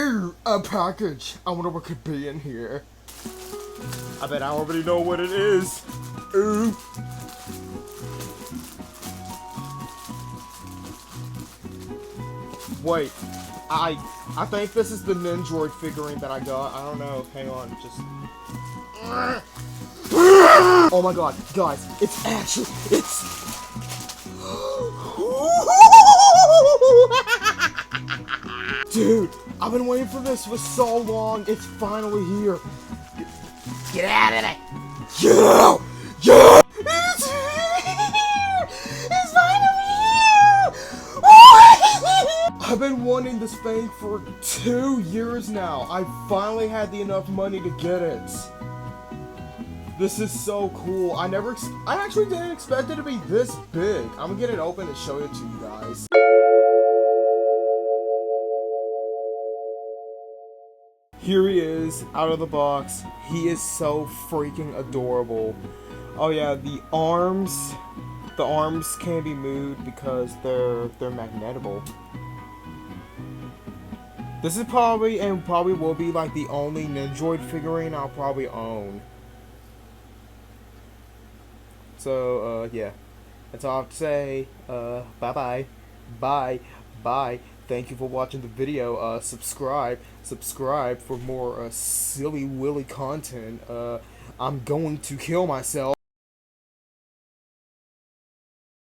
Ooh, a package. I wonder what could be in here. I bet I already know what it is. Ooh. Wait, I think this is the Nendoroid figurine that I got. I don't know. Hang on, just. Oh my god, guys, it's actually Dude, I've been waiting for this for so long. It's finally here. Get out of there! Get out! Yeah! It's here! It's finally here! I've been wanting this thing for 2 years now. I finally had enough money to get it. This is so cool. I actually didn't expect it to be this big. I'm gonna get it open and show it to you guys. Here he is, out of the box. He is so freaking adorable. Oh yeah, the arms can be moved because they're magnetable. This is probably will be like the only Nendoroid figurine I'll probably own. So, yeah. That's all I have to say. Bye-bye. Bye. Thank you for watching the video. Subscribe for more silly willy content. I'm going to kill myself.